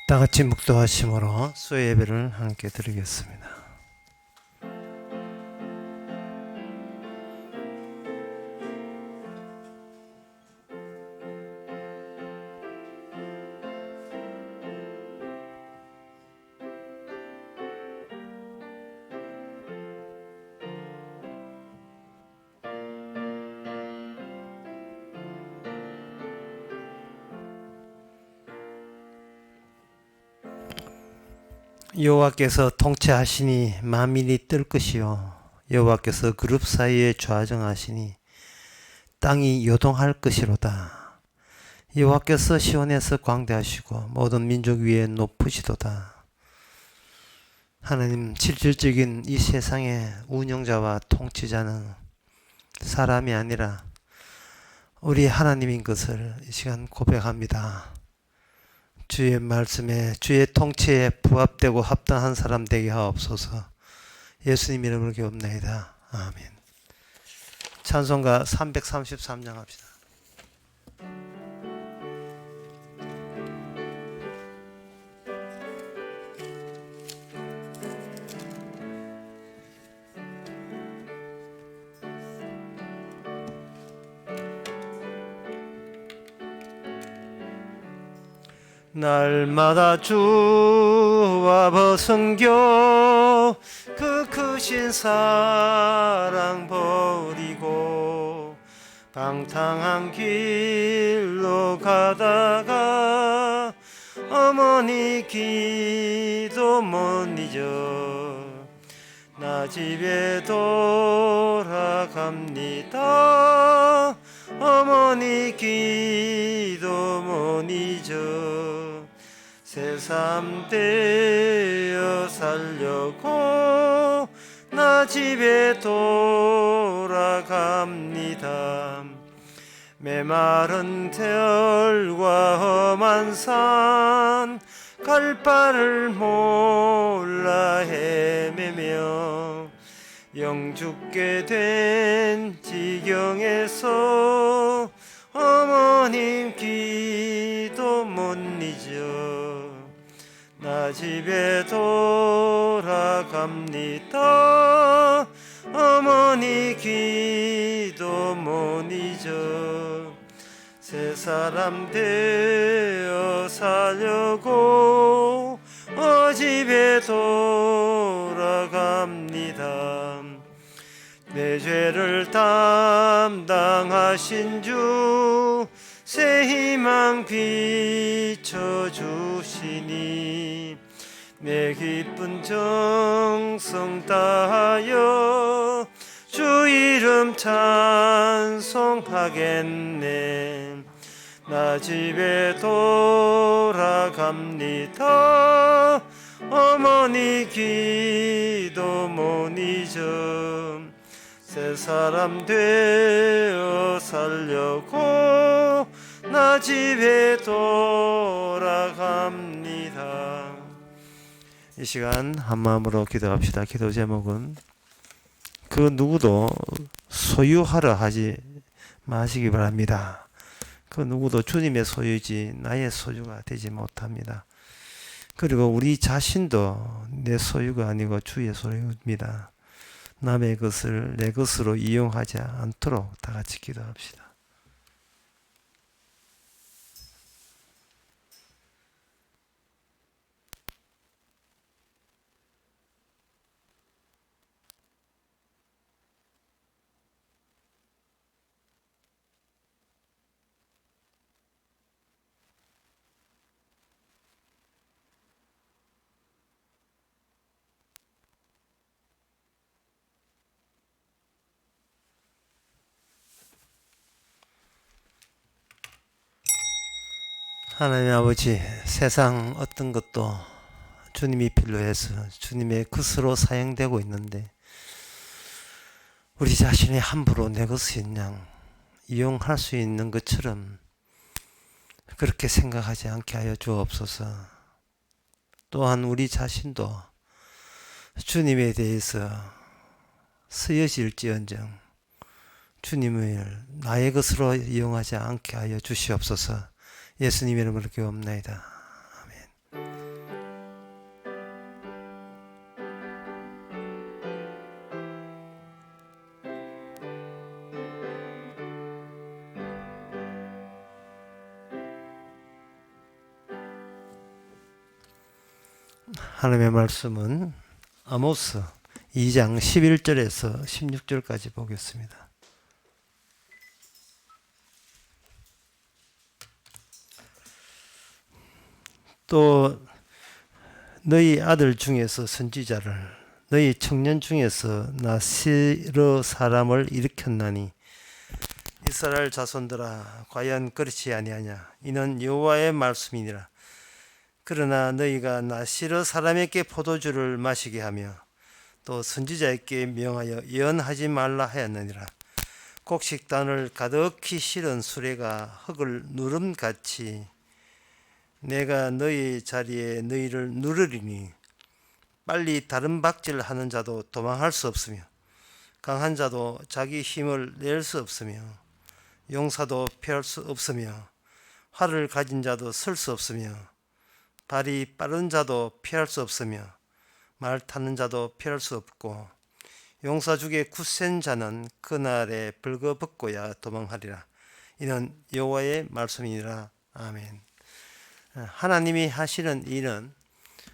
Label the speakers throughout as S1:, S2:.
S1: 다 같이 묵도하심으로 수요 예배를 함께 드리겠습니다. 여호와께서 통치하시니 만민이 뜰 것이요 여호와께서 그룹 사이에 좌정하시니 땅이 요동할 것이로다. 여호와께서 시온에서 광대하시고 모든 민족 위에 높으시도다. 하나님, 실질적인 이 세상의 운영자와 통치자는 사람이 아니라 우리 하나님인 것을 이 시간 고백합니다. 주의 말씀에, 주의 통치에 부합되고 합당한 사람 되게 하옵소서. 예수님 이름으로 기도합나이다. 아멘. 찬송가 333장 합시다. 날마다 주와 벗은겨 그 크신 사랑 버리고 방탕한 길로 가다가 어머니 기도 못 잊어 나 집에 돌아갑니다. 어머니 기도 못 잊어 새삼 되어 살려고 나 집에 돌아갑니다. 메마른 ter과 험한 산 갈 바를 몰라 헤매며 영 죽게 된 지경에서 어머님 기도 못 잊어 나 집에 돌아갑니다. 어머니 기도 못 잊어 새 사람 되어 살려고 집에 돌아갑니다. 내 죄를 담당하신 주 새 희망 비춰주시니 내 기쁜 정성 다하여 주 이름 찬송하겠네. 나 집에 돌아갑니다. 어머니 기도 못 잊어 새 사람 되어 살려고 나 집에 돌아갑니다. 이 시간 한마음으로 기도합시다. 기도 제목은 그 누구도 소유하려 하지 마시기 바랍니다. 그 누구도 주님의 소유지 나의 소유가 되지 못합니다. 그리고 우리 자신도 내 소유가 아니고 주의 소유입니다. 남의 것을 내 것으로 이용하지 않도록 다 같이 기도합시다. 하나님 아버지, 세상 어떤 것도 주님이 필요해서 주님의 것으로 사용되고 있는데 우리 자신이 함부로 내 것인 양 이용할 수 있는 것처럼 그렇게 생각하지 않게 하여 주옵소서. 또한 우리 자신도 주님에 대해서 쓰여질지언정 주님을 나의 것으로 이용하지 않게 하여 주시옵소서. 예수님 이름으로 기도합나이다. 아멘. 하나님의 말씀은 아모스 2장 11절에서 16절까지 보겠습니다. 또 너희 아들 중에서 선지자를 너희 청년 중에서 나시르 사람을 일으켰나니 이스라엘 자손들아 과연 그렇지 아니하냐 이는 여호와의 말씀이니라. 그러나 너희가 나시르 사람에게 포도주를 마시게 하며 또 선지자에게 명하여 예언하지 말라 하였느니라. 곡식단을 가득히 실은 수레가 흙을 누름같이 내가 너희 자리에 너희를 누르리니 빨리 다른 박질을 하는 자도 도망할 수 없으며 강한 자도 자기 힘을 낼 수 없으며 용사도 피할 수 없으며 활을 가진 자도 설 수 없으며 발이 빠른 자도 피할 수 없으며 말 타는 자도 피할 수 없고 용사 중에 굳센 자는 그날에 벌거벗고야 도망하리라. 이는 여호와의 말씀이니라. 아멘. 하나님이 하시는 일은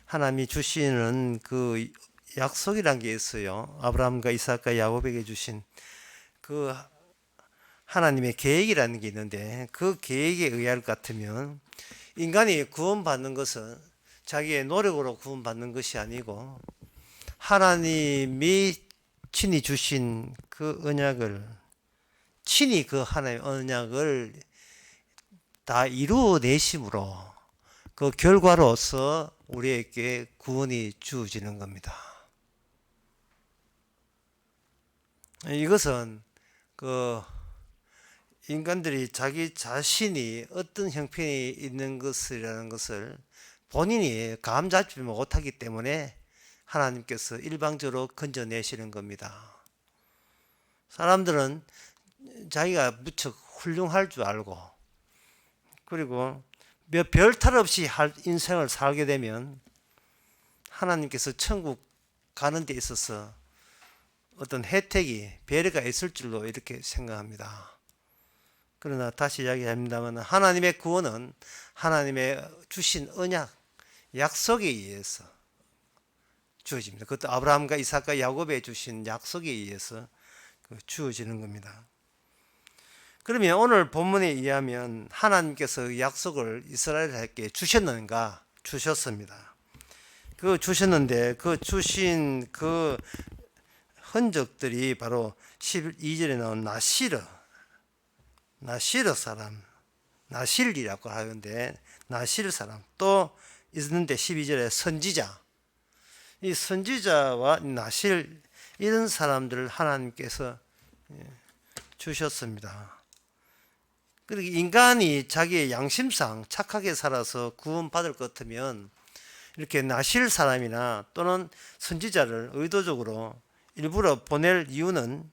S1: 하나님이 주시는 그 약속이란 게 있어요. 아브라함과 이삭과 야곱에게 주신 그 하나님의 계획이라는 게 있는데 그 계획에 의할 것 같으면 인간이 구원받는 것은 자기의 노력으로 구원받는 것이 아니고 하나님이 친히 주신 그 언약을 친히 그 하나님의 언약을 다 이루어내심으로 그 결과로서 우리에게 구원이 주어지는 겁니다. 이것은 그 인간들이 자기 자신이 어떤 형편이 있는 것이라는 것을 본인이 감 잡지 못하기 때문에 하나님께서 일방적으로 건져내시는 겁니다. 사람들은 자기가 무척 훌륭할 줄 알고 그리고 몇 별 탈 없이 인생을 살게 되면 하나님께서 천국 가는 데 있어서 어떤 혜택이 배려가 있을 줄로 이렇게 생각합니다. 그러나 다시 이야기합니다만 하나님의 구원은 하나님의 주신 언약, 약속에 의해서 주어집니다. 그것도 아브라함과 이삭과 야곱에 주신 약속에 의해서 주어지는 겁니다. 그러면 오늘 본문에 의하면 하나님께서 약속을 이스라엘에게 주셨는가? 주셨습니다. 그 주셨는데 그 주신 그 흔적들이 바로 12절에 나온 나시르 사람, 나실이라고 하는데 나실 사람 또 있는데 12절에 선지자, 이 선지자와 나실 이런 사람들을 하나님께서 주셨습니다. 그리고 인간이 자기의 양심상 착하게 살아서 구원받을 것 같으면 이렇게 나실 사람이나 또는 선지자를 의도적으로 일부러 보낼 이유는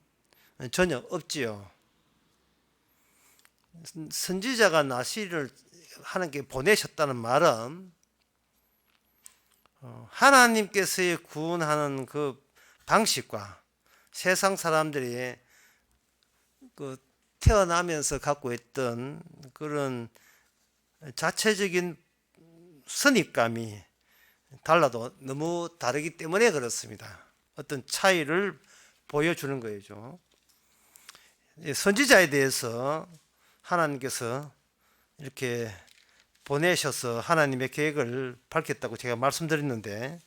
S1: 전혀 없지요. 선지자가 나실을 하나님께 보내셨다는 말은 하나님께서의 구원하는 그 방식과 세상 사람들이 그 태어나면서 갖고 있던 그런 자체적인 선입감이 달라도 너무 다르기 때문에 그렇습니다. 어떤 차이를 보여주는 거죠. 선지자에 대해서 하나님께서 이렇게 보내셔서 하나님의 계획을 밝혔다고 제가 말씀드렸는데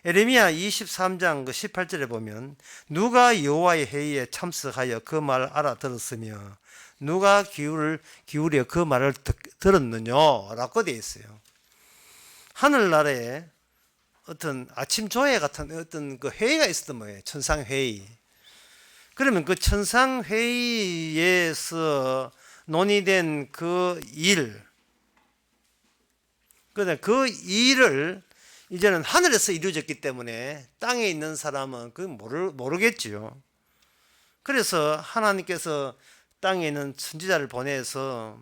S1: 예레미야 23장 18절에 보면 누가 여호와의 회의에 참석하여 그 말을 알아들었으며 누가 기울여 그 말을 들었느냐 라고 되어 있어요. 하늘나라에 어떤 아침 조회 같은 어떤 그 회의가 있었던 거예요. 천상회의. 그러면 그 천상회의에서 논의된 그 일, 그 일을 이제는 하늘에서 이루어졌기 때문에 땅에 있는 사람은 그 모르겠지요. 그래서 하나님께서 땅에 있는 선지자를 보내서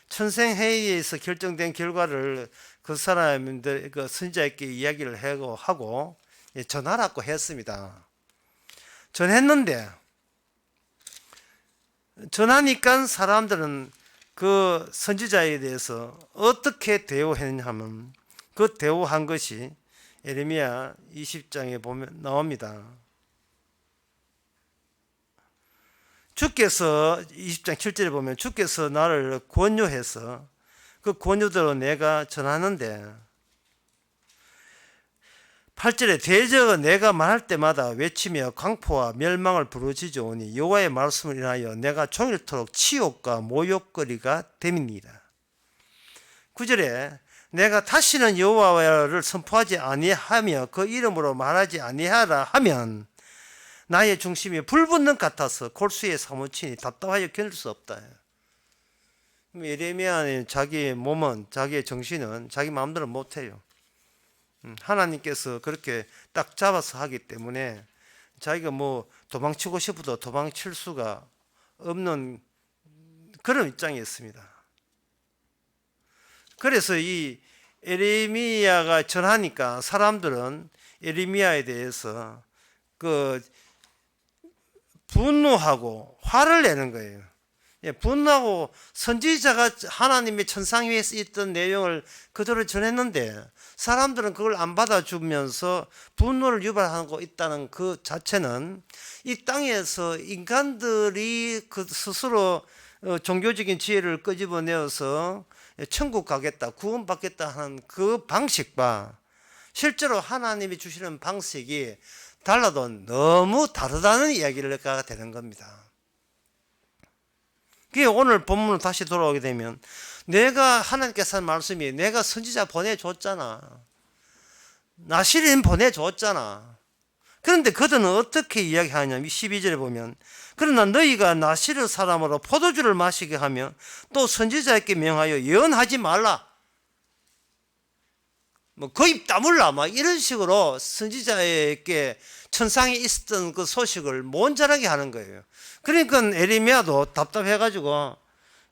S1: 천상회의에서 결정된 결과를 그 사람들, 그 선지자에게 이야기를 하고 전하라고 했습니다. 전했는데 전하니까 사람들은 그 선지자에 대해서 어떻게 대우했냐 하면 그 대우한 것이 예레미야 20장에 보면 나옵니다. 주께서 20장 7절에 보면 주께서 나를 권유해서 그 권유대로 내가 전하는데 8절에 대저 내가 말할 때마다 외치며 강포와 멸망을 부르짖으오니 여호와의 말씀을 인하여 내가 종일토록 치욕과 모욕거리가 됨이니이다. 9절에 내가 다시는 여호와를 선포하지 아니하며 그 이름으로 말하지 아니하라 하면 나의 중심이 불붙는 같아서 골수에 사무치니 답답하여 견딜 수 없다. 예레미야는 자기 몸은, 자기의 정신은 자기 마음대로 못해요. 하나님께서 그렇게 딱 잡아서 하기 때문에 자기가 뭐 도망치고 싶어도 도망칠 수가 없는 그런 입장이었습니다. 그래서 이 예레미야가 전하니까 사람들은 예레미야에 대해서 그 분노하고 화를 내는 거예요. 분노하고 선지자가 하나님의 천상 위에 있던 내용을 그대로 전했는데 사람들은 그걸 안 받아주면서 분노를 유발하고 있다는 그 자체는 이 땅에서 인간들이 그 스스로 종교적인 지혜를 끄집어내어서 천국 가겠다, 구원받겠다 하는 그 방식과 실제로 하나님이 주시는 방식이 달라도 너무 다르다는 이야기를 가가 되는 겁니다. 그게 오늘 본문으로 다시 돌아오게 되면 내가 하나님께서 한 말씀이 내가 선지자 보내줬잖아. 나시린 보내줬잖아. 그런데 그들은 어떻게 이야기하냐면 12절에 보면 그러나 너희가 나시를 사람으로 포도주를 마시게 하며 또 선지자에게 명하여 예언하지 말라. 뭐 거의 다물라 막 이런 식으로 선지자에게 천상에 있었던 그 소식을 모은잘하게 하는 거예요. 그러니까 예레미야도 답답해가지고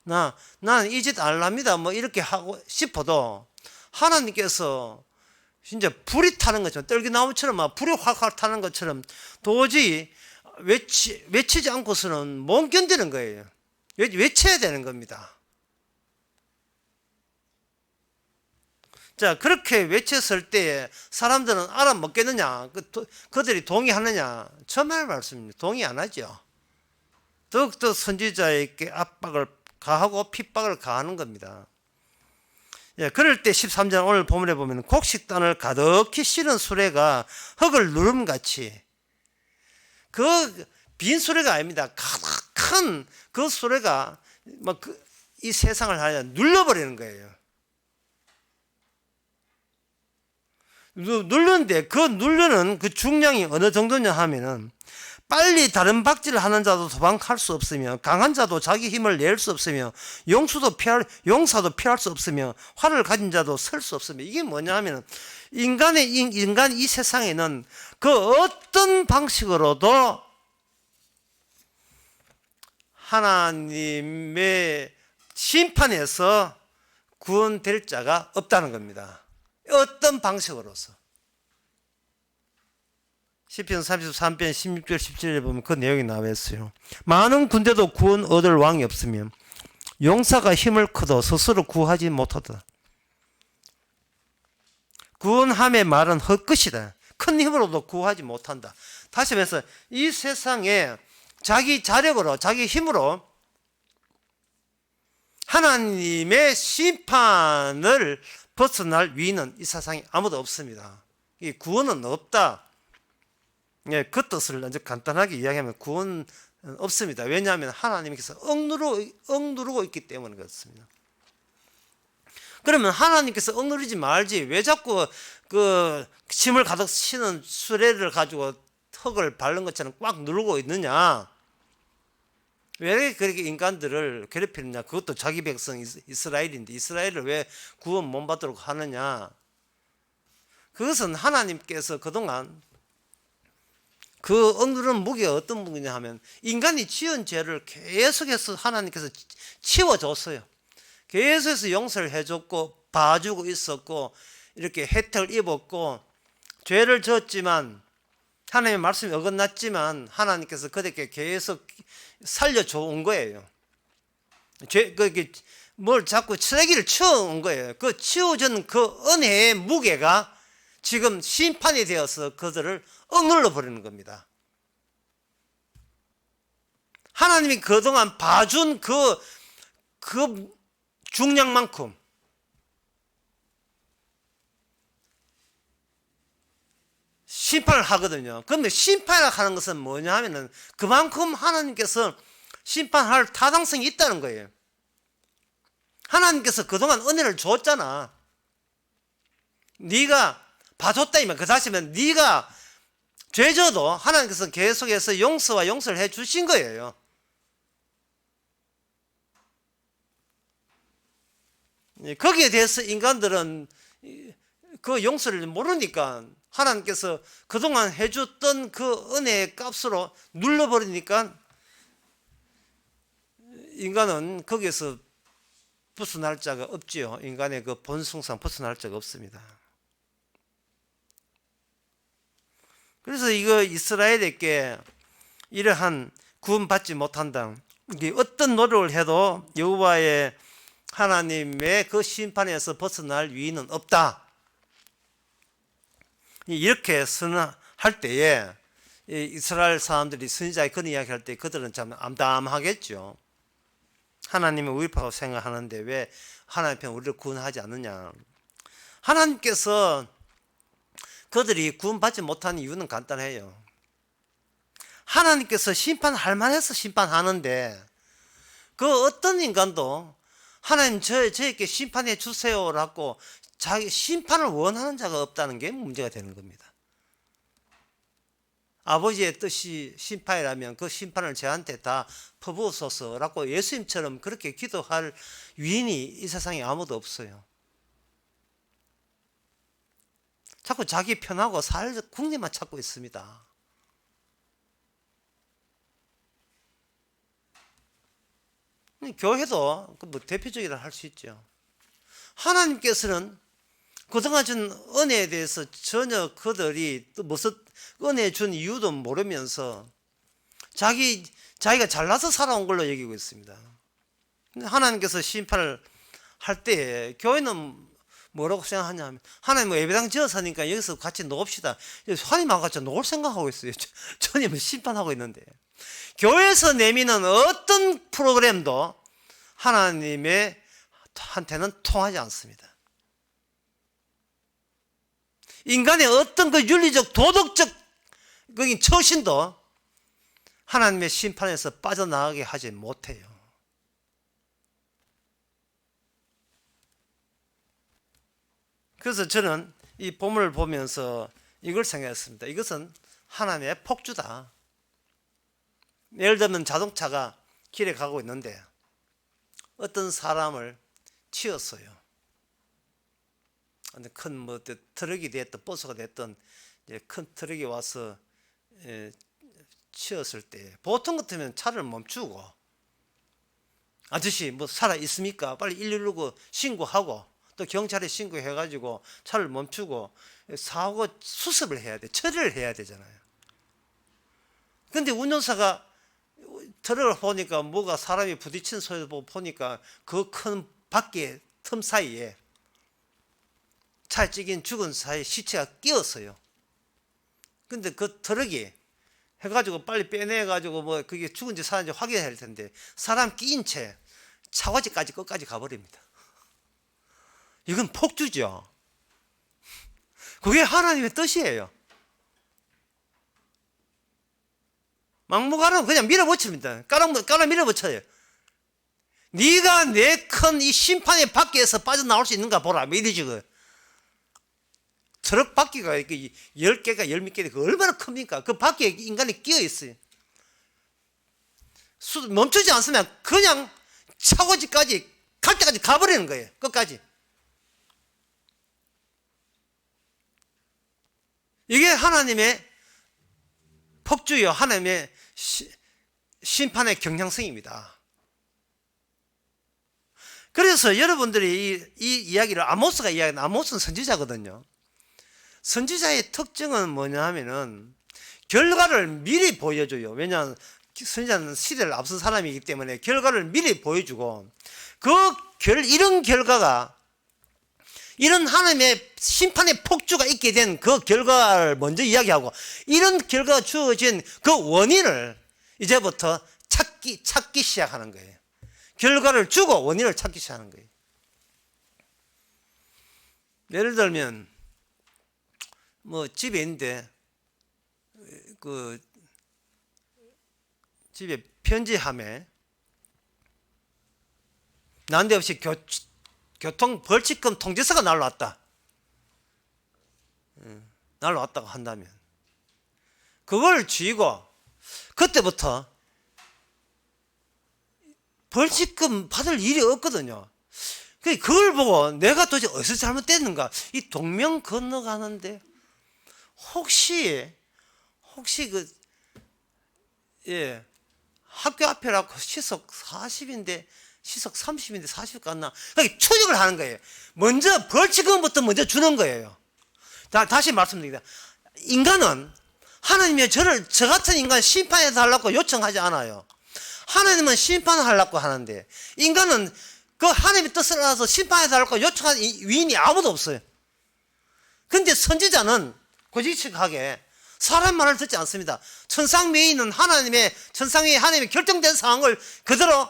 S1: 나는 이 짓 안 합니다 뭐 이렇게 하고 싶어도 하나님께서 진짜 불이 타는 것처럼 떨기나무처럼 막 불이 확확 타는 것처럼 도저히 외치지 않고서는 못 견디는 거예요. 외쳐야 되는 겁니다. 자, 그렇게 외쳤을 때 사람들은 알아먹겠느냐? 그들이 동의하느냐? 정말 말씀입니다. 동의 안 하죠. 더욱더 선지자에게 압박을 가하고 핍박을 가하는 겁니다. 예, 그럴 때 13절 오늘 본문에 보면 곡식단을 가득히 실은 수레가 흙을 누름같이 그 빈 수레가 아닙니다. 가득한 그 수레가 막 이 세상을 하여 눌러버리는 거예요. 누르는데 그 누르는 그 중량이 어느 정도냐 하면은 빨리 다른 박질을 하는 자도 도망할 수 없으며 강한 자도 자기 힘을 낼 수 없으며 용사도 피할 수 없으며 활을 가진 자도 설 수 없으며 이게 뭐냐 하면은 인간 이 세상에는 그 어떤 방식으로도 하나님의 심판에서 구원될 자가 없다는 겁니다. 어떤 방식으로서. 시편 33편 16절 17절에 보면 그 내용이 나와 있어요. 많은 군대도 구원 얻을 왕이 없으며 용사가 힘을 커도 스스로 구하지 못하다. 구원함의 말은 헛것이다. 큰 힘으로도 구하지 못한다. 다시 말해서 이 세상에 자기 자력으로 자기 힘으로 하나님의 심판을 벗어날 위인은 이 세상에 아무도 없습니다. 이 구원은 없다. 예, 그 뜻을 아주 간단하게 이야기하면 구원은 없습니다. 왜냐하면 하나님께서 억누르고 있기 때문에 그렇습니다. 그러면 하나님께서 억누르지 말지 왜 자꾸 그 짐을 가득 싣는 수레를 가지고 흙을 밟는 것처럼 꽉 누르고 있느냐? 왜 그렇게 인간들을 괴롭히느냐? 그것도 자기 백성 이스라엘인데 이스라엘을 왜 구원 못 받도록 하느냐? 그것은 하나님께서 그동안 그 억누르는 무게가 어떤 무게냐 하면 인간이 지은 죄를 계속해서 하나님께서 치워줬어요. 계속해서 용서를 해줬고 봐주고 있었고 이렇게 혜택을 입었고 죄를 졌지만 하나님의 말씀이 어긋났지만 하나님께서 그들에게 계속 살려줘 온 거예요. 뭘 자꾸 쓰레기를 치워온 거예요. 그 치워준 그 은혜의 무게가 지금 심판이 되어서 그들을 억눌러 버리는 겁니다. 하나님이 그동안 봐준 그 중량만큼 심판을 하거든요. 그런데 심판을 하는 것은 뭐냐 하면은 그만큼 하나님께서 심판할 타당성이 있다는 거예요. 하나님께서 그동안 은혜를 줬잖아. 네가 봐줬다면 그 다시면 네가 죄져도 하나님께서 계속해서 용서와 용서를 해 주신 거예요. 거기에 대해서 인간들은 그 용서를 모르니까 하나님께서 그동안 해줬던 그 은혜의 값으로 눌러버리니까 인간은 거기에서 벗어날 자가 없지요. 인간의 그 본성상 벗어날 자가 없습니다. 그래서 이거 이스라엘에게 이러한 구원받지 못한다. 어떤 노력을 해도 여호와의 하나님의 그 심판에서 벗어날 위인은 없다. 이렇게 선언할 때에 이스라엘 사람들이 선지자의 그런 이야기할 때 그들은 참 암담하겠죠. 하나님의 우입하고 생각하는데 왜 하나님 편 우리를 구원하지 않느냐. 하나님께서 그들이 구원받지 못하는 이유는 간단해요. 하나님께서 심판할 만해서 심판하는데 그 어떤 인간도 하나님 저에게 심판해 주세요라고 자기 심판을 원하는 자가 없다는 게 문제가 되는 겁니다. 아버지의 뜻이 심판이라면 그 심판을 저한테 다 퍼부으소서라고 예수님처럼 그렇게 기도할 위인이 이 세상에 아무도 없어요. 자꾸 자기 편하고 살 국리만 찾고 있습니다. 교회도 뭐 대표적이라 할 수 있죠. 하나님께서는 그동안 준 은혜에 대해서 전혀 그들이 또 무슨 은혜 준 이유도 모르면서 자기가 잘나서 살아온 걸로 여기고 있습니다. 하나님께서 심판을 할 때 교회는 뭐라고 생각하냐 하면 하나님 뭐 예배당 지어서니까 여기서 같이 놓읍시다. 하나님하고 같이 놓을 생각하고 있어요. 주님은 심판하고 있는데 교회에서 내미는 어떤 프로그램도 하나님의 한테는 통하지 않습니다. 인간의 어떤 그 윤리적 도덕적 그 처신도 하나님의 심판에서 빠져나가게 하지 못해요. 그래서 저는 이 본문을 보면서 이걸 생각했습니다. 이것은 하나님의 폭주다. 예를 들면 자동차가 길에 가고 있는데 어떤 사람을 치었어요. 큰 뭐 트럭이 됐든 버스가 됐든 큰 트럭이 와서 치었을 때 보통 같으면 차를 멈추고 아저씨 뭐 살아 있습니까? 빨리 119 신고하고 또 경찰에 신고해가지고 차를 멈추고 사고 수습을 해야 돼. 처리를 해야 되잖아요. 근데 운전사가 트럭을 보니까 뭐가 사람이 부딪힌 소리를 보니까 그 큰 밖에 틈 사이에 차에 찍힌 죽은 사이에 시체가 끼었어요. 근데 그 트럭이 해가지고 빨리 빼내가지고 뭐 그게 죽은지 사는지 확인해야 할 텐데 사람 끼인 채 차고지까지 끝까지 가버립니다. 이건 폭주죠. 그게 하나님의 뜻이에요. 막무가내로 그냥 밀어붙입니다. 깔아 밀어붙여요. 네가 내 큰 이 심판의 바퀴에서 빠져나올 수 있는가 보라. 이러지 그. 트럭 바퀴가 10개가 10몇 개가 얼마나 큽니까? 그 바퀴에 인간이 끼어 있어요. 멈추지 않으면 그냥 차고지까지 갈 때까지 가버리는 거예요. 끝까지. 이게 하나님의 폭주요. 하나님의 심판의 경향성입니다. 그래서 여러분들이 이 이야기를 아모스가 이야기하는 아모스는 선지자거든요. 선지자의 특징은 뭐냐 하면은 결과를 미리 보여줘요. 왜냐하면 선지자는 시대를 앞선 사람이기 때문에 결과를 미리 보여주고 이런 결과가 이런 하나님의 심판의 폭주가 있게 된 그 결과를 먼저 이야기하고, 이런 결과가 주어진 그 원인을 이제부터 찾기 시작하는 거예요. 결과를 주고 원인을 찾기 시작하는 거예요. 예를 들면 뭐 집에 있는데 그 집에 편지함에 난데없이 교통 벌칙금 통지서가 날라왔다. 날라왔다고 한다면 그걸 쥐고 그때부터 벌칙금 받을 일이 없거든요. 그걸 보고 내가 도대체 어디서 잘못됐는가, 이 동명 건너가는데 혹시 학교 앞에라고 시속 40인데 시속 30인데 40 갔나, 추적을 하는 거예요. 먼저 벌칙금부터 먼저 주는 거예요. 다시 말씀드립니다. 인간은 하나님이 저 같은 인간 심판해 달라고 요청하지 않아요. 하나님은 심판하려고 하는데, 인간은 그 하나님의 뜻을 알아서 심판해 달라고 요청하는 위인이 아무도 없어요. 근데 선지자는 고지식하게 사람 말을 듣지 않습니다. 천상위인은 천상위에 하나님의 결정된 상황을 그대로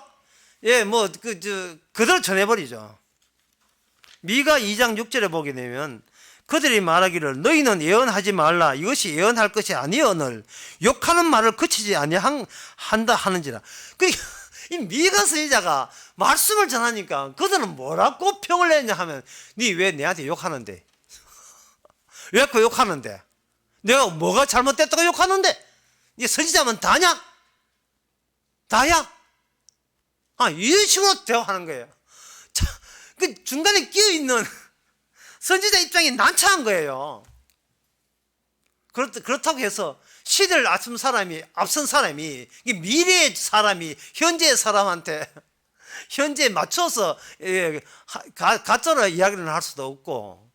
S1: 그대로 전해버리죠. 미가 2장 6절에 보게 되면 그들이 말하기를 너희는 예언하지 말라, 이것이 예언할 것이 아니언을 욕하는 말을 그치지 아니한다 하는지라. 이 미가 선지자가 말씀을 전하니까 그들은 뭐라고 평을 내냐 하면, 니 왜 내한테 욕하는데? 왜 그 욕하는데? 내가 뭐가 잘못됐다고 욕하는데? 니 선지자면 다냐? 다야? 이런 식으로 대화하는 거예요. 그 중간에 끼어있는 선지자 입장이 난처한 거예요. 그렇다고 해서 시대를 앞선 사람이 미래의 사람이 현재의 사람한테 현재에 맞춰서 가짜로 이야기를 할 수도 없고,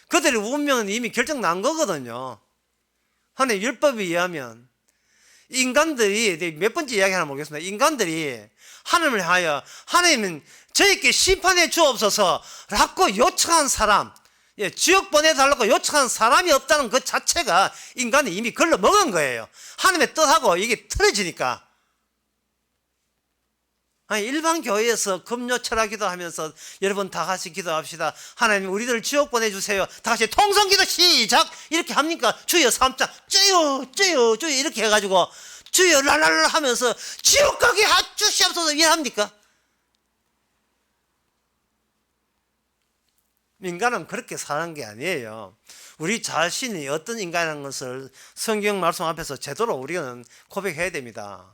S1: 그들의 운명은 이미 결정 난 거거든요. 하나님의 율법에 의하면 인간들이, 몇 번째 이야기 하나 모르겠습니다. 인간들이 하나님을 하여 하나님은 저에게 심판해 주옵소서 라고 요청한 사람, 지옥 보내달라고 요청한 사람이 없다는 그 자체가 인간이 이미 걸러 먹은 거예요. 하나님의 뜻하고 이게 틀어지니까. 일반 교회에서 금요 철학 기도하면서 여러분 다 같이 기도합시다. 하나님 우리들 지옥 보내주세요. 다 같이 통성기도 시작! 이렇게 합니까? 주여 3장 주여 이렇게 해가지고 주여 랄랄라 하면서 지옥 가게 해주시옵소서 이해합니까? 인간은 그렇게 사는 게 아니에요. 우리 자신이 어떤 인간이라는 것을 성경 말씀 앞에서 제대로 우리는 고백해야 됩니다.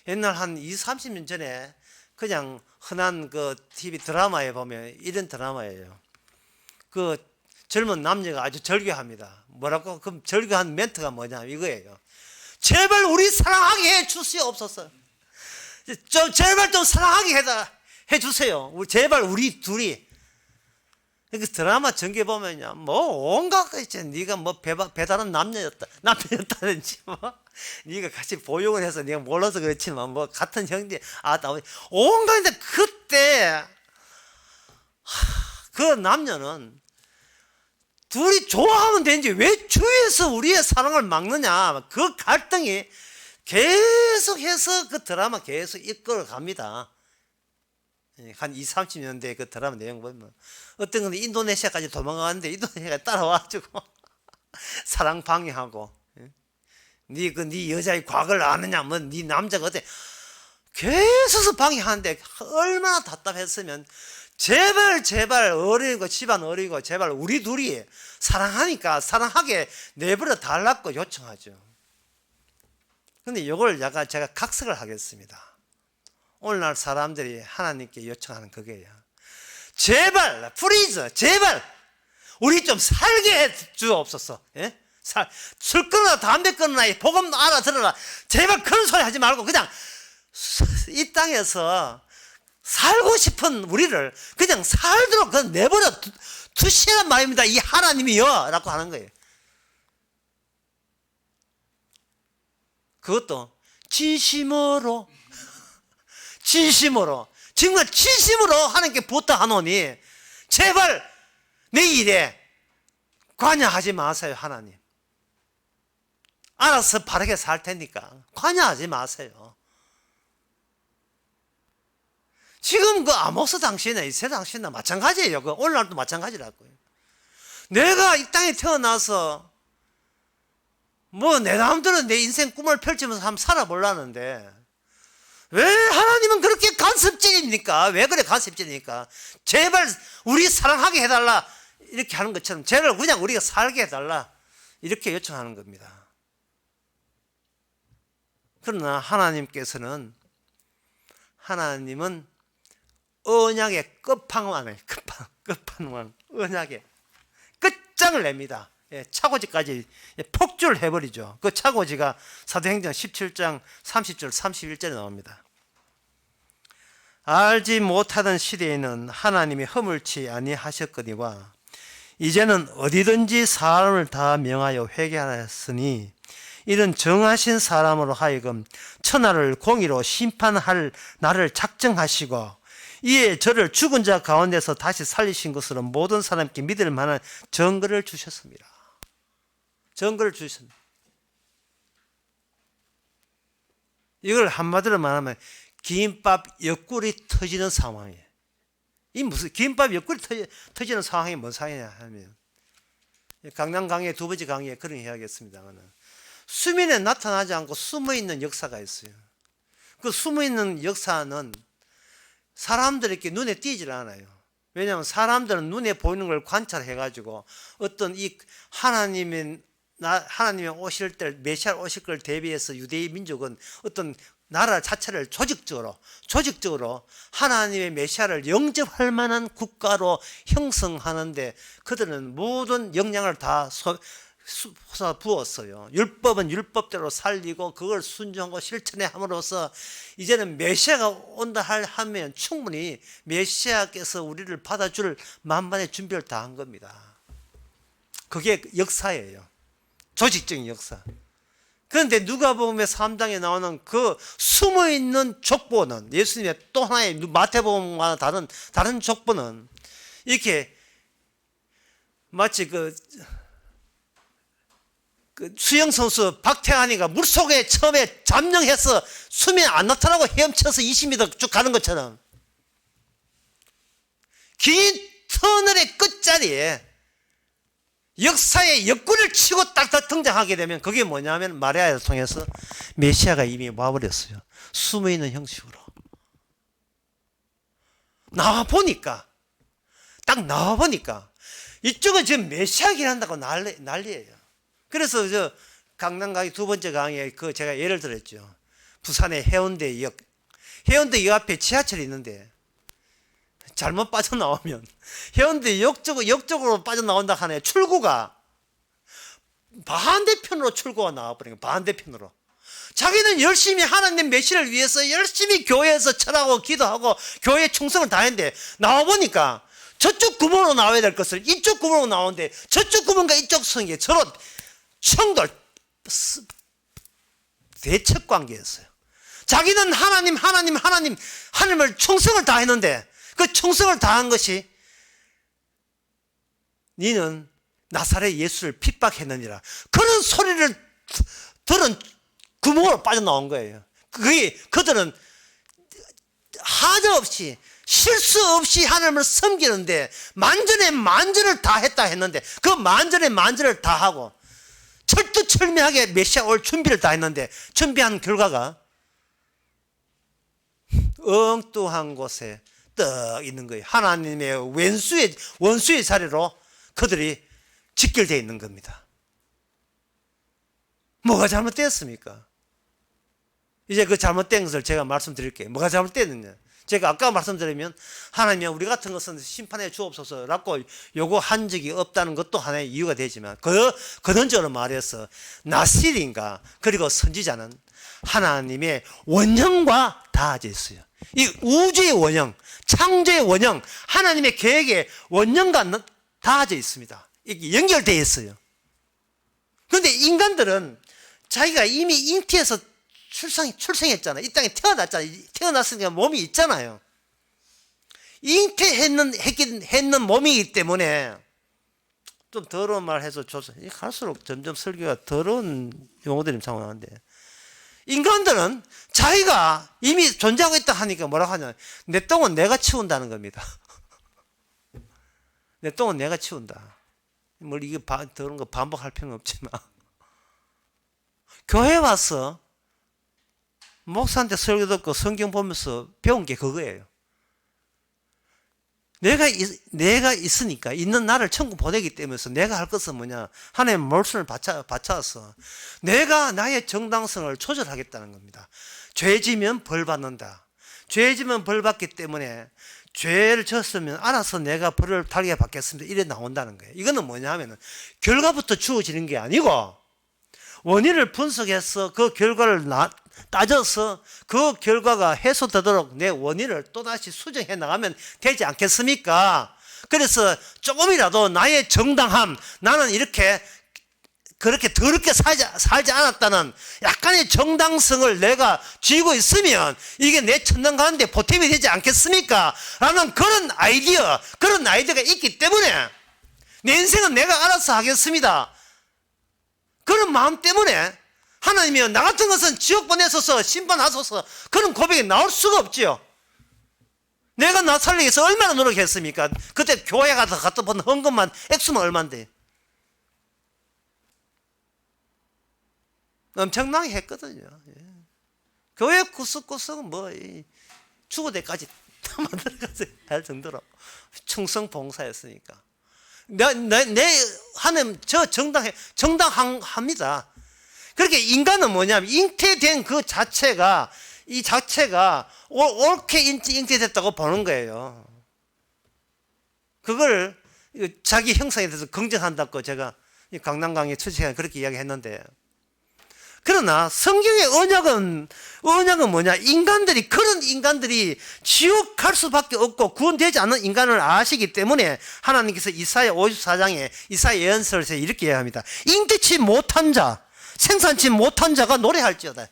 S1: 옛날 한 20, 30년 전에 그냥 흔한 그 TV 드라마에 보면 이런 드라마예요. 그 젊은 남녀가 아주 절규합니다. 뭐라고? 그럼 절규한 멘트가 뭐냐 이거예요. 제발 우리 사랑하게 해 주시옵소서. 제발 좀 사랑하게 해 주세요. 제발 우리 둘이. 그 드라마 전개 보면요, 뭐 온갖 거 있지. 네가 뭐 배다른 남녀였다든지 뭐 네가 같이 보육을 해서 네가 몰라서 그렇지만 뭐 같은 형제 온갖인데, 그때 그 남녀는 둘이 좋아하면 되는지 왜 주위에서 우리의 사랑을 막느냐, 그 갈등이 계속해서 그 드라마 계속 이끌어 갑니다. 한 20, 30년대 그 드라마 내용 보면 어떤 건 인도네시아까지 도망가는데 인도네시아에 따라와가지고 사랑 방해하고, 네 여자의 과거를 아느냐, 뭐 네 남자가 어때, 계속 방해하는데 얼마나 답답했으면 제발 어리고 집안 어리고 제발 우리 둘이 사랑하니까 사랑하게 내버려 달라고 요청하죠. 근데 이걸 제가 각색을 하겠습니다. 오늘날 사람들이 하나님께 요청하는 그게요. 제발, 플리즈, 제발, 우리 좀 살게 해 주옵소서. 예? 술 끊어라, 담배 끊어라, 복음 알아들어라. 제발 그런 소리 하지 말고 그냥 이 땅에서 살고 싶은 우리를 그냥 살도록 그냥 내버려 두시란 말입니다. 이 하나님이요. 라고 하는 거예요. 그것도 진심으로 정말 진심으로 하나님께 부탁하노니 제발 내 일에 관여하지 마세요. 하나님 알아서 바르게 살 테니까 관여하지 마세요. 지금 그 아모스 당시나 이세 당시나 마찬가지예요. 그 오늘날도 마찬가지라고요. 내가 이 땅에 태어나서 뭐 내 마음대로 내 인생 꿈을 펼치면서 한번 살아보려는데 왜 하나님은 그렇게 간섭적입니까? 왜 그래 간섭적입니까? 제발 우리 사랑하게 해달라 이렇게 하는 것처럼 제발 그냥 우리가 살게 해달라 이렇게 요청하는 겁니다. 그러나 하나님은 언약의 끝판왕을 언약의 끝장을 냅니다. 차고지까지 폭주를 해버리죠. 그 차고지가 사도행전 17장 30절 31절에 나옵니다. 알지 못하던 시대에는 하나님이 허물치 아니하셨거니와 이제는 어디든지 사람을 다 명하여 회개하였으니 이런 정하신 사람으로 하여금 천하를 공의로 심판할 날을 작정하시고 이에 저를 죽은 자 가운데서 다시 살리신 것으로 모든 사람께 믿을 만한 증거를 주셨습니다. 증거를 주셨습니다. 이걸 한마디로 말하면 김밥 옆구리 터지는 상황이에요. 이 무슨 김밥 옆구리 터지는 상황이 뭔 상황이냐 하면 강남 강의 두 번째 강의에 그런 이야기했습니다만 수면에 나타나지 않고 숨어있는 역사가 있어요. 그 숨어있는 역사는 사람들에게 눈에 띄질 않아요. 왜냐하면 사람들은 눈에 보이는 걸 관찰해가지고 어떤 이 하나님이 오실 때 메시아 오실 걸 대비해서 유대인 민족은 어떤 나라 자체를 조직적으로 하나님의 메시아를 영접할 만한 국가로 형성하는데 그들은 모든 역량을 다 쏟아 부었어요. 율법은 율법대로 살리고 그걸 순종하고 실천해 함으로써 이제는 메시아가 온다 하면 충분히 메시아께서 우리를 받아줄 만반의 준비를 다 한 겁니다. 그게 역사예요. 조직적인 역사. 그런데 누가복음의 3장에 나오는 그 숨어있는 족보는 예수님의 또 하나의 마태복음과 다른 족보는 이렇게 마치 그 수영선수 박태환이가 물속에 처음에 잠영해서 수면에 안 나타나고 헤엄쳐서 20m 쭉 가는 것처럼 긴 터널의 끝자리에 역사의 옆구리를 치고 딱 등장하게 되면 그게 뭐냐면 마리아를 통해서 메시아가 이미 와버렸어요. 숨어있는 형식으로 딱 나와보니까 이쪽은 지금 메시아긴 한다고 난리예요. 그래서 저 강남 강의 두 번째 강의에 제가 예를 들었죠. 부산의 해운대역 앞에 지하철이 있는데 잘못 빠져나오면 해운대 역 쪽으로 빠져나온다 하네. 출구가 반대편으로 출구가 나와버린 거예요. 반대편으로. 자기는 열심히 하나님 메시를 위해서 열심히 교회에서 철하고 기도하고 교회에 충성을 다했는데 나와보니까 저쪽 구멍으로 나와야 될 것을 이쪽 구멍으로 나오는데 저쪽 구멍과 이쪽 성이 서로 충돌 대척 관계였어요. 자기는 하나님을 충성을 다했는데 그 충성을 다한 것이 너는 나사렛 예수를 핍박했느니라 그런 소리를 들은 구멍으로 빠져나온 거예요. 그들은 하자없이 실수 없이 하나님을 섬기는데 만전에 만전을 다했다 했는데 그 만전에 만전을 다하고 철두철미하게 메시아 올 준비를 다 했는데 준비한 결과가 엉뚱한 곳에 떡 있는 거예요. 하나님의 원수의 자리로 그들이 직결되어 있는 겁니다. 뭐가 잘못되었습니까? 이제 그 잘못된 것을 제가 말씀드릴게요. 뭐가 잘못됐느냐? 제가 아까 말씀드리면 하나님이 우리 같은 것은 심판해 주옵소서라고 요구한 적이 없다는 것도 하나의 이유가 되지만 근원적으로 말해서 나실인가 그리고 선지자는 하나님의 원형과 닿아져 있어요. 이 우주의 원형, 창조의 원형, 하나님의 계획의 원형과 닿아져 있습니다. 이게 연결되어 있어요. 그런데 인간들은 자기가 이미 잉태에서 출생했잖아. 이 땅에 태어났잖아. 태어났으니까 몸이 있잖아요. 잉태했는 몸이기 때문에 좀 더러운 말 해서 조사. 갈수록 점점 설교가 더러운 용어들이 참 많은데. 인간들은 자기가 이미 존재하고 있다 하니까 뭐라고 하냐. 내 똥은 내가 치운다는 겁니다. 내 똥은 내가 치운다. 뭘 이게 더러운 거 반복할 필요는 없지만. 교회 와서 목사한테 설교 듣고 성경 보면서 배운 게 그거예요. 내가 있으니까, 있는 나를 천국 보내기 때문에 내가 할 것은 뭐냐. 하나님의 말씀을 바쳐서 내가 나의 정당성을 조절하겠다는 겁니다. 죄 지면 벌 받는다. 죄 지면 벌 받기 때문에 죄를 졌으면 알아서 내가 벌을 달게 받겠습니다. 이래 나온다는 거예요. 이거는 뭐냐 하면은 결과부터 주어지는 게 아니고 원인을 분석해서 그 결과를 따져서 그 결과가 해소되도록 내 원인을 또다시 수정해 나가면 되지 않겠습니까? 그래서 조금이라도 나의 정당함, 나는 그렇게 더럽게 살지 않았다는 약간의 정당성을 내가 쥐고 있으면 이게 내 천당 가는데 보탬이 되지 않겠습니까? 라는 그런 아이디어가 있기 때문에 내 인생은 내가 알아서 하겠습니다. 그런 마음 때문에 하나님이여 나 같은 것은 지옥 보내소서 심판하소서 그런 고백이 나올 수가 없지요. 내가 나 살리기 위해서 얼마나 노력했습니까? 그때 교회 가서 갖다 본 헌금만 액수만 얼만데 엄청나게 했거든요. 교회 구석구석은 죽을 때까지 다 만들어가서 할 정도로 충성 봉사였으니까. 하나님 저 정당합니다. 그렇게 인간은 뭐냐면 잉태된 그 자체가 옳게 잉태됐다고 보는 거예요. 그걸 자기 형상에 대해서 긍정한다고 제가 강남 강의 첫 시간에 그렇게 이야기했는데, 그러나 성경의 언약은 뭐냐? 그런 인간들이 지옥 갈 수밖에 없고 구원되지 않는 인간을 아시기 때문에 하나님께서 이사야 54장에 이사야 예언서에서 이렇게 이야기합니다. 잉태치 못한 자, 생산치 못한 자가 노래할지어다.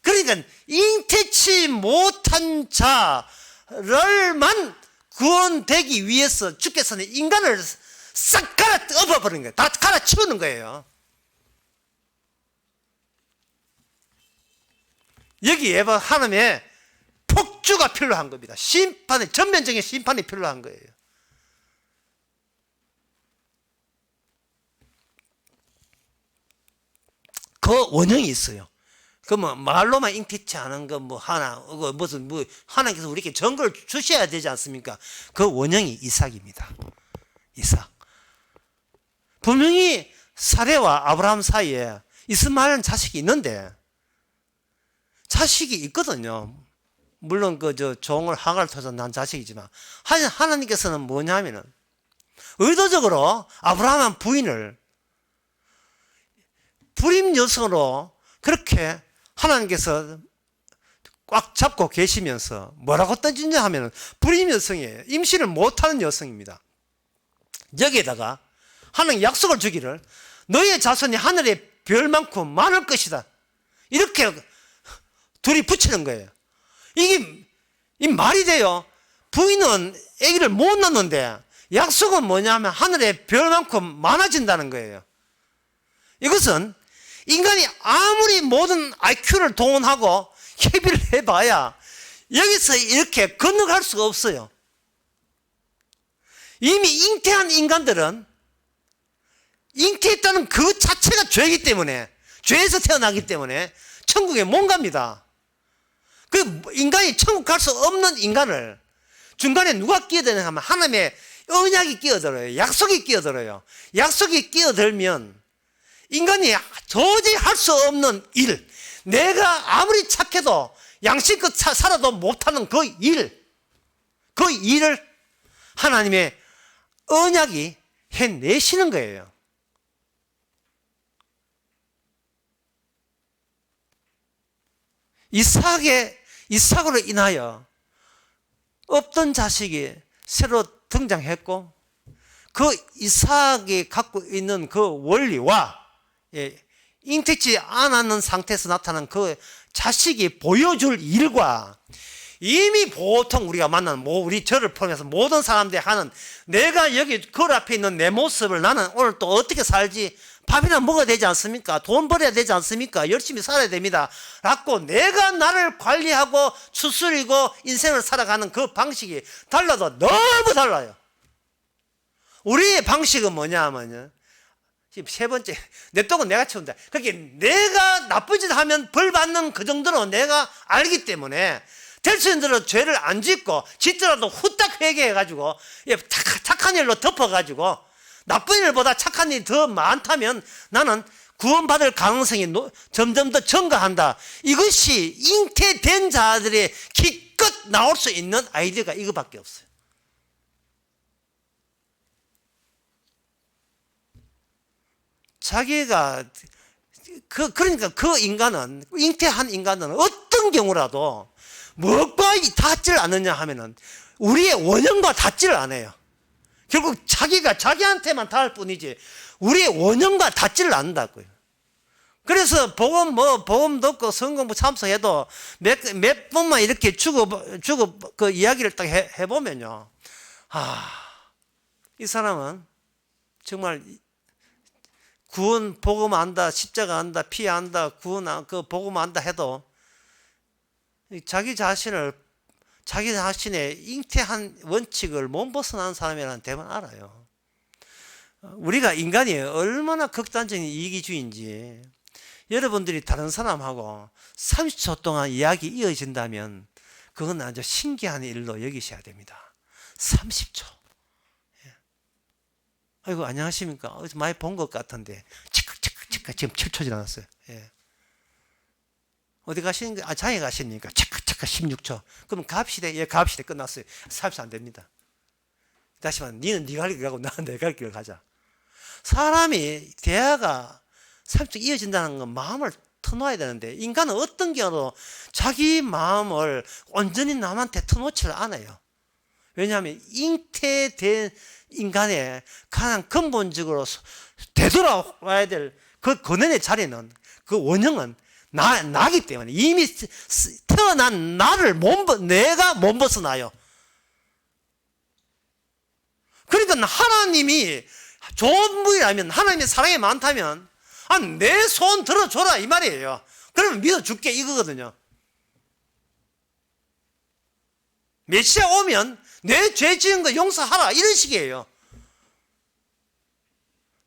S1: 그러니까 잉태치 못한 자를만 구원되기 위해서 주께서는 인간을 싹 갈아 엎어버리는 거예요. 다 갈아치우는 거예요. 여기에 하나님의 폭주가 필요한 겁니다. 전면적인 심판이 필요한 거예요. 그 원형이 있어요. 말로만 잉태치 않은 하나님께서 우리에게 증거를 주셔야 되지 않습니까? 그 원형이 이삭입니다. 이삭. 분명히 사레와 아브라함 사이에 이스마엘은 자식이 있는데, 자식이 있거든요. 물론 종을 하가를 통해서 난 자식이지만, 하나님께서는 뭐냐면은 의도적으로 아브라함 부인을 불임 여성으로 그렇게 하나님께서 꽉 잡고 계시면서 뭐라고 던지냐 하면은 불임 여성이에요. 임신을 못하는 여성입니다. 여기에다가 하나님 약속을 주기를 너의 자손이 하늘의 별만큼 많을 것이다. 이렇게 둘이 붙이는 거예요. 이 말이 돼요. 부인은 아기를 못 낳는데 약속은 뭐냐면 하늘의 별만큼 많아진다는 거예요. 이것은 인간이 아무리 모든 IQ를 동원하고 협의를 해봐야 여기서 이렇게 건너갈 수가 없어요. 이미 잉태한 인간들은 잉태했다는 그 자체가 죄이기 때문에, 죄에서 태어나기 때문에 천국에 못 갑니다. 그 인간이 천국 갈 수 없는 인간을 중간에 누가 끼어드냐 하면 하나님의 언약이 끼어들어요. 약속이 끼어들어요. 약속이 끼어들면 인간이 도저히 할 수 없는 일, 내가 아무리 착해도 양심껏 살아도 못하는 그 일을 하나님의 언약이 해내시는 거예요. 이삭으로 인하여 없던 자식이 새로 등장했고, 그 이삭이 갖고 있는 그 원리와 잉태치 않았는 상태에서 나타난 그 자식이 보여줄 일과 이미 보통 우리가 만나는 우리 저를 포함해서 모든 사람들이 하는, 내가 여기 그 앞에 있는 내 모습을 나는 오늘 또 어떻게 살지, 밥이나 먹어야 되지 않습니까? 돈 벌어야 되지 않습니까? 열심히 살아야 됩니다 라고 내가 나를 관리하고 추스리고 인생을 살아가는 그 방식이 달라도 너무 달라요. 우리의 방식은 뭐냐 하면요, 지금 세 번째, 내 떡은 내가 채운다. 그렇게 내가 나쁜 짓 하면 벌 받는 그 정도로 내가 알기 때문에 될 수 있는 대로 죄를 안 짓고, 짓더라도 후딱 회개해가지고 착한 일로 덮어가지고, 나쁜 일보다 착한 일이 더 많다면 나는 구원받을 가능성이 점점 더 증가한다. 이것이 잉태된 자들의 기껏 나올 수 있는 아이디어가 이거밖에 없어요. 자기가 그러니까 그 인간은, 잉태한 인간은 어떤 경우라도 뭐가 닿지를 않느냐 하면은 우리의 원형과 닿지를 않아요. 결국 자기가 자기한테만 닿을 뿐이지 우리의 원형과 닿지를 않는다고요. 그래서 복음 듣고 성공부 참석해도 몇 번만 이렇게 죽어 그 이야기를 딱 해보면요, 이 사람은 정말 구원 복음 안다, 십자가 안다, 피 안다, 구원 그 복음 안다 해도 자기 자신의 잉태한 원칙을 못 벗어나는 사람이라는 대만 알아요. 우리가 인간이 얼마나 극단적인 이기주의인지, 여러분들이 다른 사람하고 30초 동안 이야기 이어진다면 그건 아주 신기한 일로 여기셔야 됩니다. 30초. 아이고 안녕하십니까, 어디서 많이 본 것 같은데 치크치크 지금 7초 지났어요. 어디 가시는 거? 장에 가시니까 치크치크 16초. 그럼 갑시다. 갑시다. 끝났어요. 삽시 안 됩니다. 다시 말하면 니는 네가 갈 길 가고 나는 내가 갈 길을 가자. 사람이 대화가 30초 이어진다는 건 마음을 터놓아야 되는데, 인간은 어떤 경우도 자기 마음을 온전히 남한테 터놓지를 않아요. 왜냐하면 잉태된 인간의 가장 근본적으로 되돌아와야 될 그 근원의 자리는, 그 원형은 나기 때문에, 이미 태어난 나를 내가 못 벗어나요. 그러니까 하나님이 좋은 분이라면, 하나님의 사랑이 많다면 내 손 들어줘라 이 말이에요. 그러면 믿어줄게 이거거든요. 메시아 오면 내 죄 지은 거 용서하라 이런 식이에요.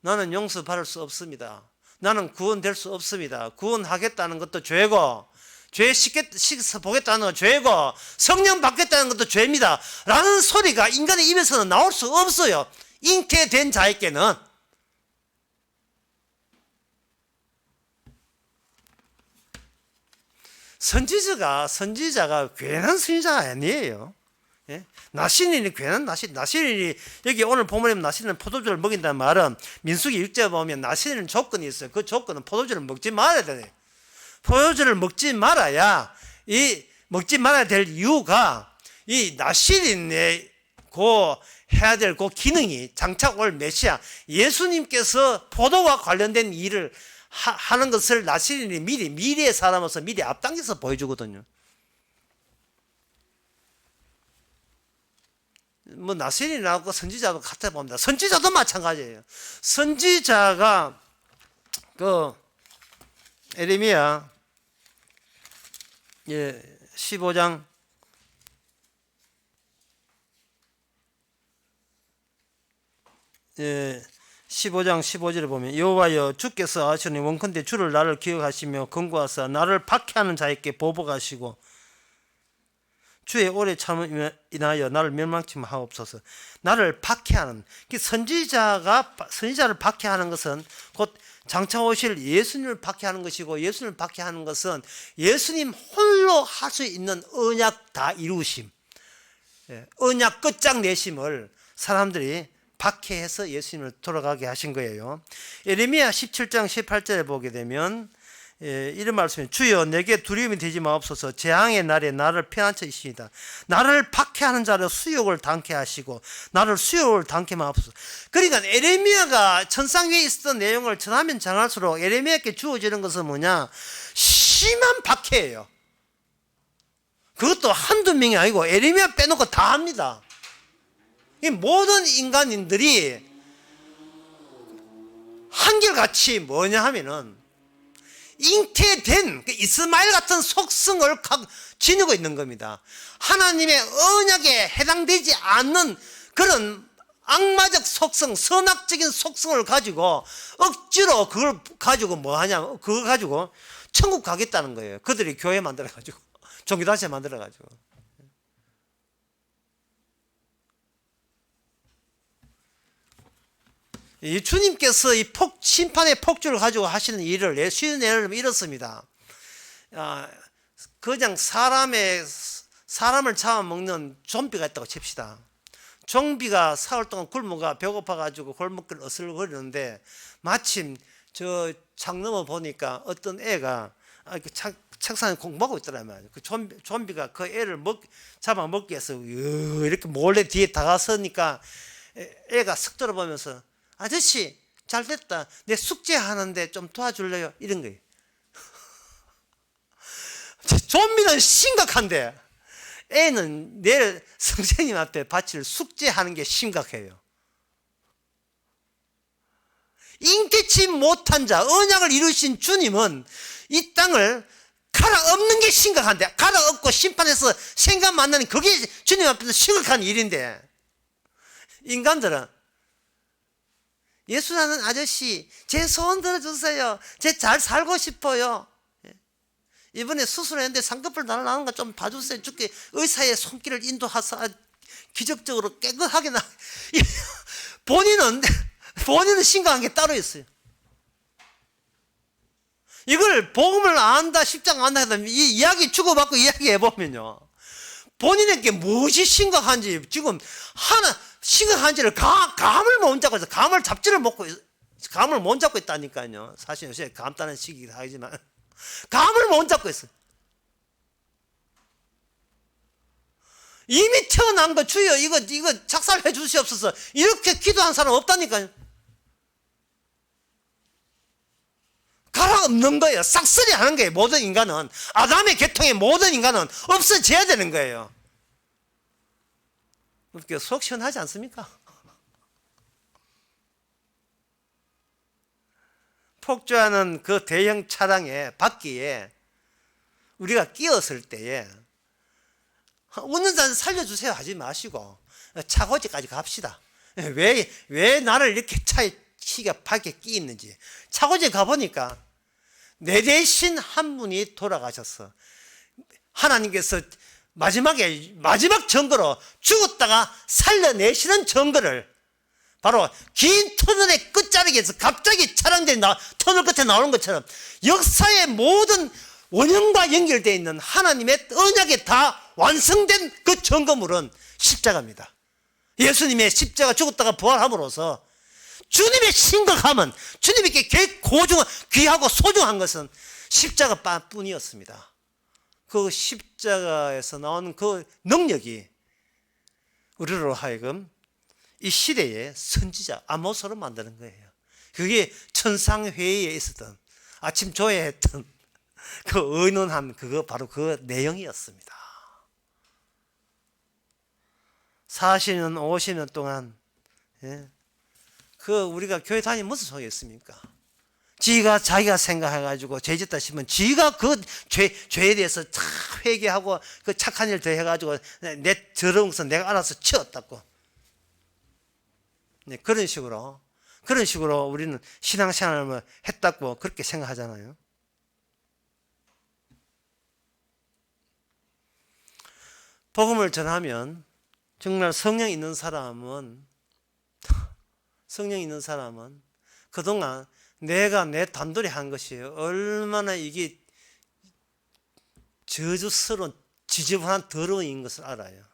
S1: 나는 용서받을 수 없습니다. 나는 구원될 수 없습니다. 구원하겠다는 것도 죄고, 죄 씻어 보겠다는 건 죄고, 성령 받겠다는 것도 죄입니다 라는 소리가 인간의 입에서는 나올 수 없어요. 잉태된 자에게는. 선지자가 괜한 선지자가 아니에요. 나시린이 괜한 나시린이 여기 오늘 보면 나시린은 포도주를 먹인다는 말은 민수기 6절 보면 나시린은 조건이 있어요. 그 조건은 포도주를 먹지 말아야 돼요. 포도주를 먹지 말아야 될 이유가, 이 나시린의 해야 될 그 기능이 장차 올 메시아 예수님께서 포도와 관련된 일을 하는 것을 나시린이 미래의 사람으로서 미리 앞당겨서 보여주거든요. 나시린하고 선지자도 같아 봅니다. 선지자도 마찬가지예요. 선지자가 에레미야 15장 15절에 보면, 여호와여 주께서 하시니 원컨대 주를 나를 기억하시며 권고하사 나를 박해하는 자에게 보복하시고 주의 오래 참음을 인하여 나를 멸망치 마옵소서. 나를 박해하는, 선지자를 박해하는 것은 곧 장차 오실 예수님을 박해하는 것이고, 예수님을 박해하는 것은 예수님 홀로 할 수 있는 언약 다 이루심, 언약 끝장내심을 사람들이 박해해서 예수님을 돌아가게 하신 거예요. 예레미야 17장 18절에 보게 되면 이런 말씀이, 주여 내게 두려움이 되지 마옵소서. 재앙의 날에 나를 피난처 이시니다. 나를 박해하는 자를 수욕을 당케 하시고 나를 수욕을 당케 마옵소서. 그러니까 에레미야가 천상 위에 있었던 내용을 전하면 전할수록 에레미야에게 주어지는 것은 뭐냐? 심한 박해예요. 그것도 한두 명이 아니고 에레미야 빼놓고 다 합니다. 이 모든 인간인들이 한결같이 뭐냐 하면은 잉태된 이스마엘 같은 속성을 지니고 있는 겁니다. 하나님의 언약에 해당되지 않는 그런 악마적 속성, 선악적인 속성을 가지고 억지로 그걸 가지고 뭐 하냐, 그거 가지고 천국 가겠다는 거예요. 그들이 교회 만들어가지고, 종교단체 만들어가지고. 이 주님께서 이 심판의 폭주를 가지고 하시는 일을 쉬운 예를 들면 이렇습니다. 그냥 사람을 잡아먹는 좀비가 있다고 칩시다. 좀비가 사흘 동안 굶어가 배고파가지고 골목길 어슬거리는데 마침 저 창 넘어 보니까 어떤 애가 책상에 공부하고 있더라고요. 그 좀비가 그 애를 잡아먹기 위해서 이렇게 몰래 뒤에 다가서니까 애가 쓱 들어보면서 아저씨 잘 됐다. 내 숙제하는데 좀 도와줄래요? 이런 거예요. 좀비는 심각한데 애는 내일 선생님 앞에 바칠 숙제하는 게 심각해요. 잉태치 못한 자, 언약을 이루신 주님은 이 땅을 갈아엎는 게 심각한데, 갈아엎고 심판해서 생각 만나는 그게 주님 앞에서 심각한 일인데, 인간들은 예수라는 아저씨 제 소원 들어주세요. 제 잘 살고 싶어요. 이번에 수술했는데 쌍꺼풀 날아나는 거 좀 봐주세요. 죽게 의사의 손길을 인도하사 기적적으로 깨끗하게 본인은 심각한 게 따로 있어요. 이걸 복음을 안다 십자가 안다 해도 이 이야기 주고받고 이야기해보면요, 본인에게 무엇이 심각한지 지금 심각한지를 감을 못 잡고 있어. 감을 못 잡고 있다니까요. 사실 요새 감 따는 시기이긴 하지만 감을 못 잡고 있어. 이미 태어난 거 주여 이거 작살해 주시옵소서 이렇게 기도한 사람 없다니까요. 갈아엎는 거예요. 싹쓸이 하는 거예요. 모든 인간은, 아담의 계통의 모든 인간은 없어져야 되는 거예요. 그렇게 속 시원하지 않습니까? 폭주하는 그 대형 차량의 바퀴에 우리가 끼었을 때에 운전자는 살려주세요 하지 마시고 차고지까지 갑시다. 왜 나를 이렇게 차에 키가 바퀴에 끼 있는지. 차고지 가보니까 내 대신 한 분이 돌아가셨어. 하나님께서 마지막 증거로 죽었다가 살려내시는 증거를 바로 긴 터널의 끝자락에서 갑자기 차량들이 터널 끝에 나오는 것처럼 역사의 모든 원형과 연결되어 있는 하나님의 언약에 다 완성된 그 증거물은 십자가입니다. 예수님의 십자가 죽었다가 부활함으로써 주님의 심각함은, 주님에게 귀하고 소중한 것은 십자가뿐이었습니다. 그 십자가에서 나오는 그 능력이 우리로 하여금 이 시대의 선지자 아모스로 만드는 거예요. 그게 천상회의에 있었던, 아침 조회했던 그 의논한 바로 그 내용이었습니다. 40년 50년 동안 우리가 교회 다니면 무슨 소용이 있습니까? 자기가 생각해가지고 죄 짓다 싶으면 지가 그 죄에 대해서 다 회개하고 그 착한 일 더 해가지고 내 더러운 것은 내가 알아서 치웠다고. 네, 그런 식으로 우리는 신앙생활을 했다고 그렇게 생각하잖아요. 복음을 전하면 정말 성령 있는 사람은 그동안 내가 내 단돌이 한 것이 얼마나 이게 저주스러운 지저분한 더러운 것을 알아요.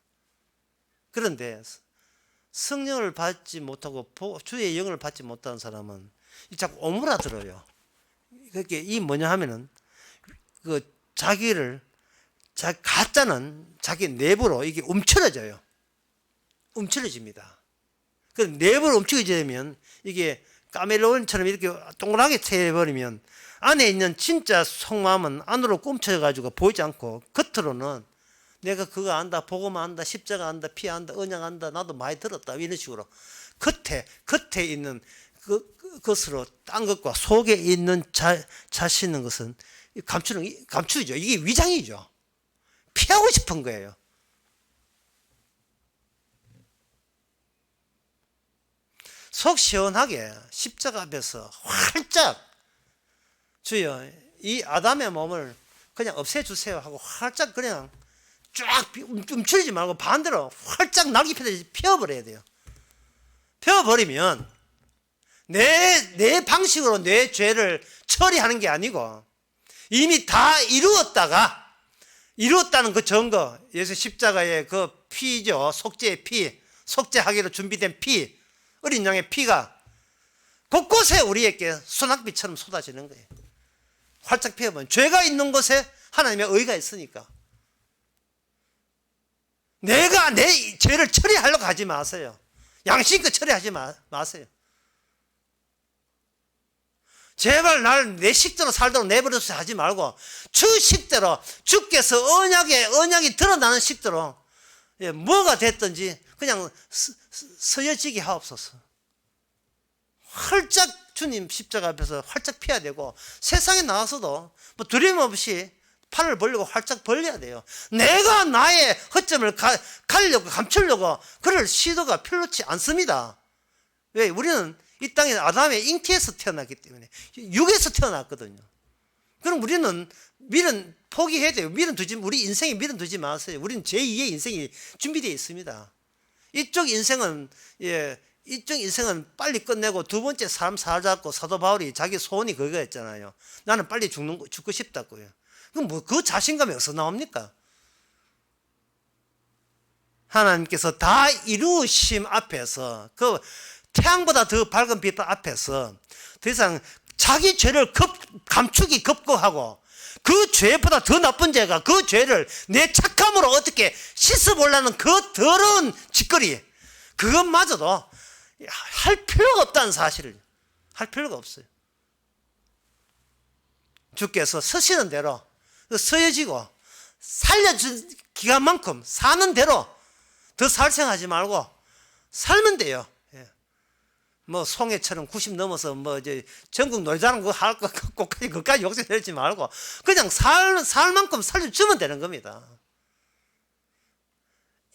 S1: 그런데 성령을 받지 못하고 주의 영을 받지 못하는 사람은 자꾸 오므라들어요. 그게 이 뭐냐 하면은 가짜는 자기 내부로 이게 움츠러집니다. 그 내부로 움츠러지면 이게 카멜레온처럼 이렇게 동그랗게 채버리면 안에 있는 진짜 속마음은 안으로 꿈쳐가지고 보이지 않고 겉으로는 내가 그거 안다, 복음 안다, 십자가 안다, 피 안다, 언약 안다, 나도 많이 들었다, 이런 식으로 겉에 있는 것으로 딴 것과 속에 있는 자신은 것은 감추죠. 이게 위장이죠. 피하고 싶은 거예요. 속 시원하게 십자가 앞에서 활짝 주여 이 아담의 몸을 그냥 없애주세요 하고 활짝 그냥 쫙 움츠리지 말고 반대로 활짝 날개 펴듯이 펴버려야 돼요. 펴버리면 내 방식으로 내 죄를 처리하는 게 아니고 이미 다 이루었다는 그 증거, 예수 십자가의 그 피죠. 속죄의 피, 속죄하기로 준비된 피, 어린 양의 피가 곳곳에 우리에게 소낙비처럼 쏟아지는 거예요. 활짝 펴보면 죄가 있는 곳에 하나님의 의가 있으니까 내가 내 죄를 처리하려고 하지 마세요. 양심껏 처리하지 마세요. 제발 날 내 식대로 살도록 내버려서 하지 말고 주 식대로 주께서 언약이 드러나는 식대로 뭐가 됐든지 그냥 서여지게 하옵소서. 활짝 주님 십자가 앞에서 활짝 펴야 되고 세상에 나와서도 뭐 두려움 없이 팔을 벌리고 활짝 벌려야 돼요. 내가 나의 허점을 가리려고 감추려고 그럴 시도가 필요치 않습니다. 왜? 우리는 이 땅에 아담의 잉태에서 태어났기 때문에 육에서 태어났거든요. 그럼 우리는 미련 포기해야 돼요. 우리 인생에 미련 두지 마세요. 우리는 제2의 인생이 준비되어 있습니다. 이쪽 인생은 빨리 끝내고 두 번째 삶 살자고 사도 바울이 자기 소원이 그거였잖아요. 나는 빨리 죽고 싶다고요. 그럼 그 자신감이 어디서 나옵니까? 하나님께서 다 이루심 앞에서 그 태양보다 더 밝은 빛 앞에서 더 이상 자기 죄를 감추기 급급하고 그 죄보다 더 나쁜 죄가 그 죄를 내 착함으로 어떻게 씻어보려는 그 더러운 짓거리 그것마저도 할 필요가 없다는 사실을 할 필요가 없어요. 주께서 서시는 대로 서여지고 살려준 기간만큼 사는 대로 더 살생하지 말고 살면 돼요. 뭐 송해처럼 90 넘어서 뭐 이제 전국 놀자는 그거 할 거 그까지 욕심 내지 말고 그냥 살 만큼 살려주면 되는 겁니다.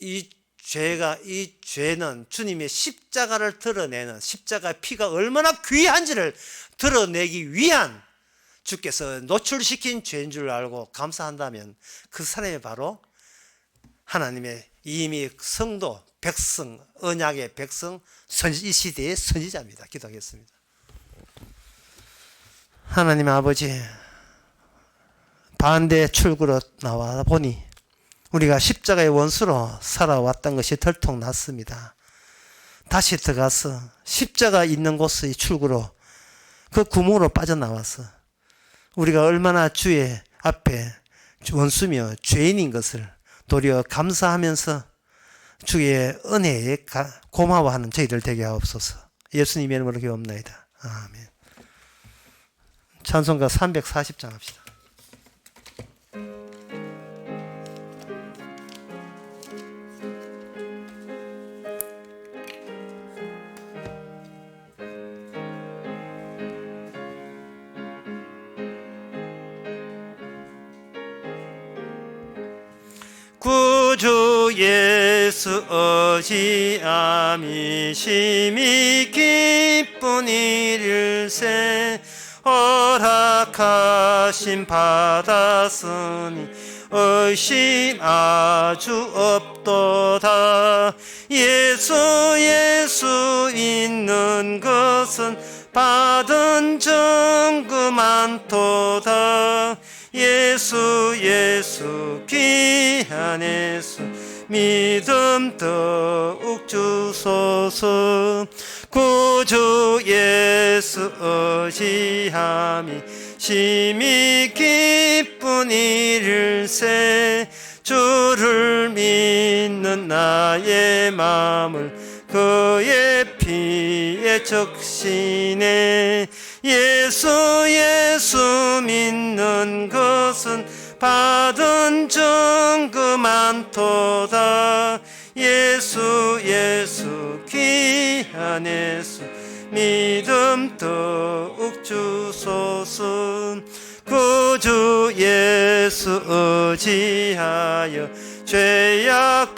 S1: 이 죄는 주님의 십자가를 드러내는 십자가의 피가 얼마나 귀한지를 드러내기 위한 주께서 노출시킨 죄인 줄 알고 감사한다면 그 사람이 바로 하나님의 이미 성도, 백성, 언약의 백성, 이 시대의 선지자입니다. 기도하겠습니다. 하나님 아버지, 반대 출구로 나와 보니 우리가 십자가의 원수로 살아왔던 것이 들통났습니다. 다시 들어가서 십자가 있는 곳의 출구로 그 구멍으로 빠져나와서 우리가 얼마나 주의 앞에 원수며 죄인인 것을 도리어 감사하면서 주의 은혜에 고마워하는 저희들 되게 하옵소서. 예수님의 이름으로 기도합나이다. 아멘. 찬송가 340장 합시다. 구주 예수 어지암이 심히 기쁜 일일세 허락하심 받았으니 의심 아주 없도다. 예수 있는 것은 받은 증거 많도다. 예수 귀한 예수 믿음 더욱 주소서. 구주 예수 의지함이 심히 기쁜 일일세 주를 믿는 나의 마음을 그의 피에 적시네. 예수 믿는 것은 받은 증거 많도다. 예수 예수 귀한 예수 믿음 더욱 주소서. 구주 예수 의지하여 죄악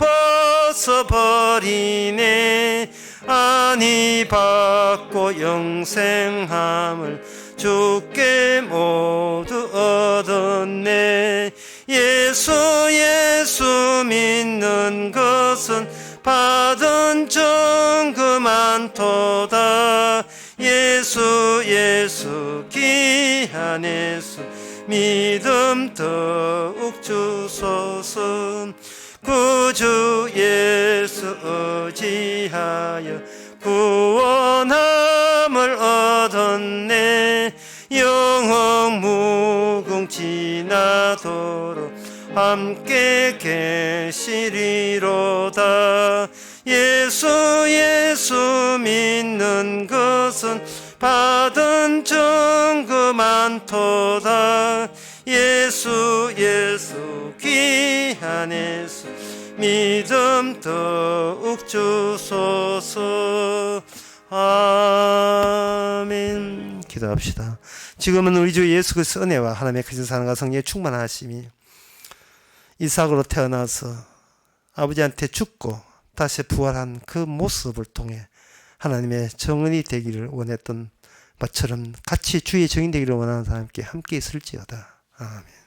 S1: 벗어버리네. 안위 받고 영생함을 주께 모두 얻었네. 예수 예수 믿는 것은 받은 증거 많도다. 예수 예수 귀한 예수 믿음 더욱 주소서. 구주 예수 의지하여 구원함을 얻었네. 영원 무궁지나도록 함께 계시리로다. 예수 예수 믿는 것은 받은 증거 많도다. 예수 예수 귀한 예수 믿음 더욱 주소서. 아멘. 기도합시다. 지금은 우리 주 예수 그리스도의 은혜와 하나님의 크신 사랑과 성령의 충만하심이 이삭으로 태어나서 아버지한테 죽고 다시 부활한 그 모습을 통해 하나님의 정은이 되기를 원했던 것처럼 같이 주의 정인 되기를 원하는 사람께 함께 있을지어다. 아멘.